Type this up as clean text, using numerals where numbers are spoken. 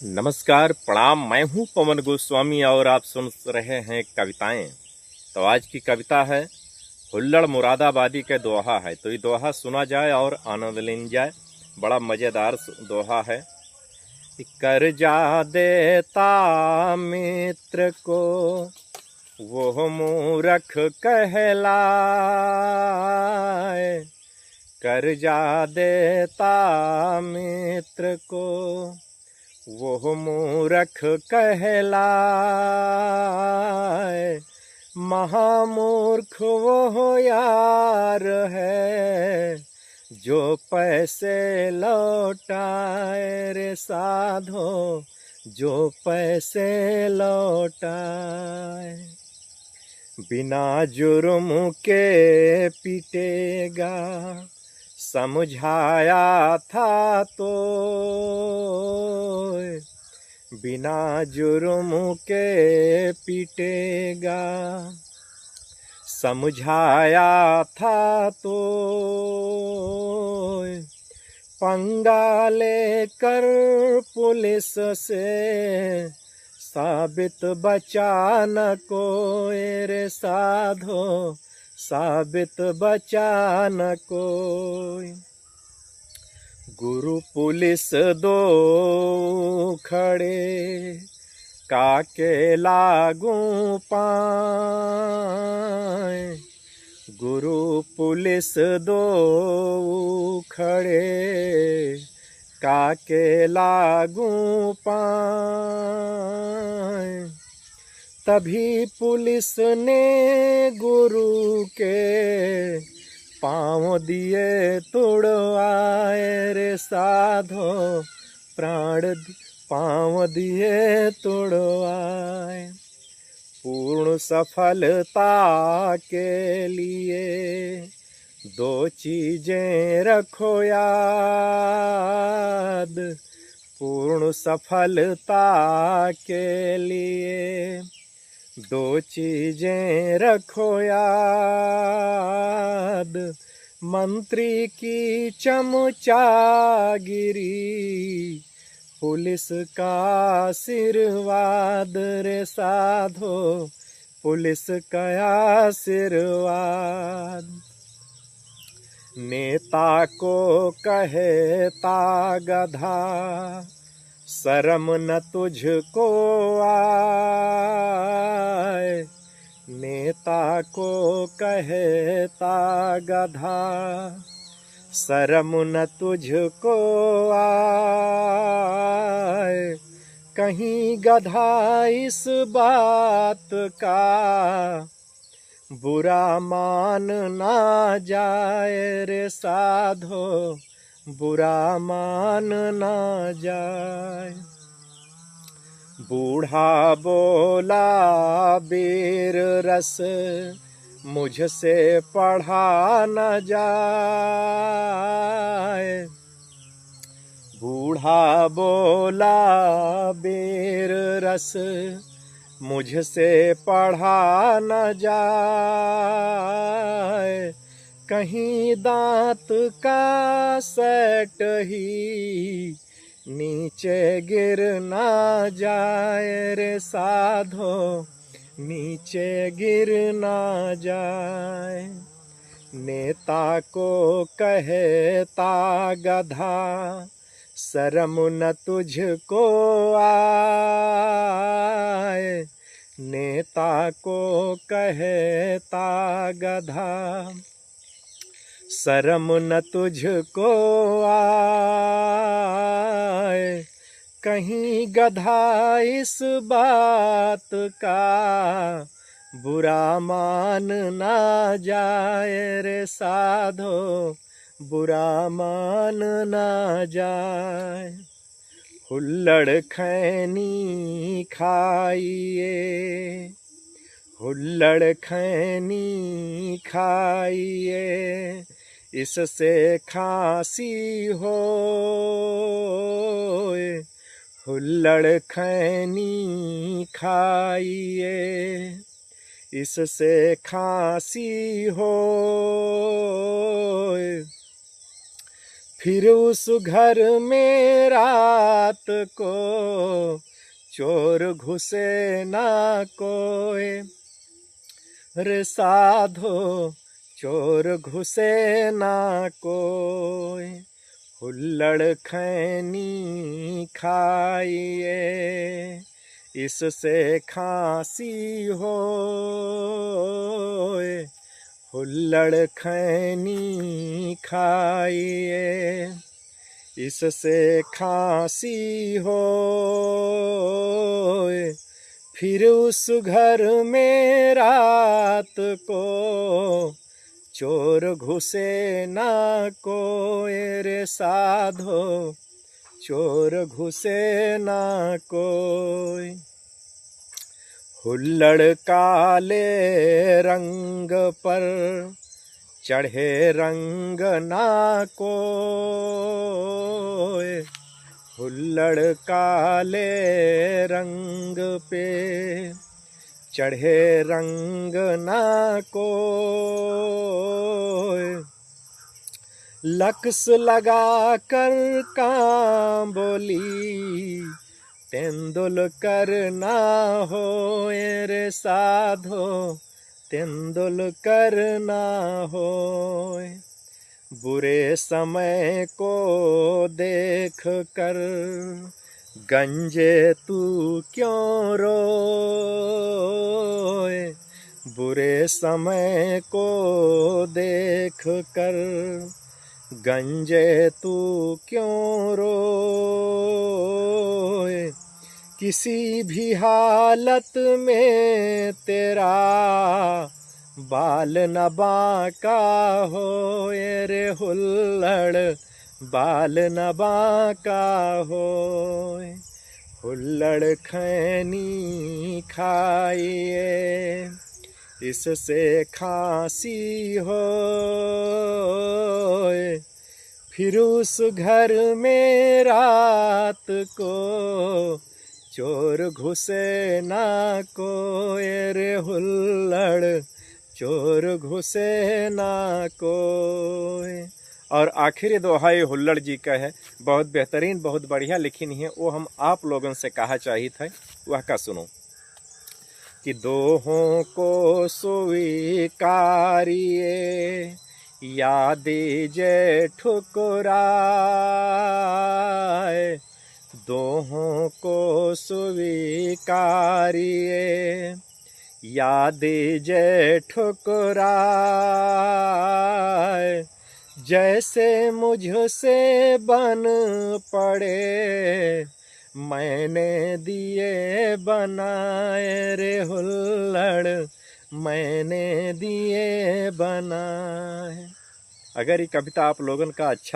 नमस्कार, प्रणाम। मैं हूँ पवन गोस्वामी और आप सुन रहे हैं कविताएं। तो आज की कविता है हुल्लड़ मुरादाबादी के दोहा है। तो ये दोहा सुना जाए और आनंद लेन जाए। बड़ा मज़ेदार दोहा है। कर्जा देता मित्र को वो मूर्ख कहलाए। कर्जा देता मित्र को वो मूर्ख कहलाए। महामूर्ख वो यार है जो पैसे लौटाए रे साधो, जो पैसे लौटाए। बिना जुर्म के पीटेगा समझाया था तो, बिना जुर्म के पीटेगा समझाया था तो। पंगा लेकर पुलिस से साबित बचा न कोई रे साधो, साबित बचा न कोई। गुरु पुलिस दो खड़े काके लागू पाए। गुरु पुलिस दो खड़े काके लागू पाए। तभी पुलिस ने गुरु के पाँव दिए तुड़वाए रे साधो, प्राण पाँव दिए तुड़वाए। पूर्ण सफलता के लिए दो चीजें रखो याद। पूर्ण सफलता के लिए दो चीजें रखो याद। मंत्री की चमचागिरी, पुलिस का आशीर्वाद रे साधो, पुलिस का आशीर्वाद। नेता को कहता गधा शर्म न तुझको आए। नेता को कहता गधा शर्म न तुझको आए। कहीं गधा इस बात का बुरा मान ना जाए रे साधो, बुरा मान ना जाए। बूढ़ा बोला बीर रस मुझसे पढ़ा न जाए। बूढ़ा बोला बीर रस मुझसे पढ़ा न जाए। कहीं दांत का सेट ही नीचे गिर ना जाए रे साधो, नीचे गिर ना जाए। नेता को कहता गधा शर्म न तुझको आए। नेता को कहता गधा शर्म न तुझको आए। कहीं गधा इस बात का बुरा मान ना जाए रे साधो, बुरा मान ना जाए। हुल्लड़ खैनी खाइए, हुल्लड़ खैनी खाइए, इससे खांसी होए। हुल्लड़ खैनी खाइए, इससे खांसी होए। फिर उस घर में रात को चोर घुसे ना कोई, रे साधो चोर घुसे ना कोई। हुल्लड़ खैनी खाइए इससे खांसी होए, हुल्लड़ खैनी खाइए इससे खांसी होए। फिर उस घर में रात को चोर घुसे ना कोई, रे साधो चोर घुसे ना कोई। हुल्लड़ काले रंग पर चढ़े रंग ना कोई, हुल्लड़ काले रंग पे चढ़े रंग ना कोई। लक्स लगा कर काम बोली तेंदुलकर ना होए, रे साधो तेंदुलकर ना होए। बुरे समय को देख कर गंजे तू क्यों रोए, बुरे समय को देख कर गंजे तू क्यों रोए। किसी भी हालत में तेरा बाल न बांका होए, रे हुल्लड़ बाल न बांका होए। हुल्लड़ खैनी खाइए इससे खांसी होए। फिर उस घर में रात को चोर घुसे ना कोई, रे हुल्लड़ चोर घुसे ना कोई। और आखिरी दोहा ये हुल्लड़ जी का है, बहुत बेहतरीन, बहुत बढ़िया लिखी नहीं है, वो हम आप लोगों से कहा चाहिए था, वह का सुनो कि दोहों को स्वीकारिए या दीजे ठुकराए, दोहों को स्वीकारिए या दीजे ठुकराए। जैसे मुझसे बन पड़े मैंने दिए बनाए, रे हुल्लड़ मैंने दिए बनाए। अगर ये कविता आप लोगों का अच्छा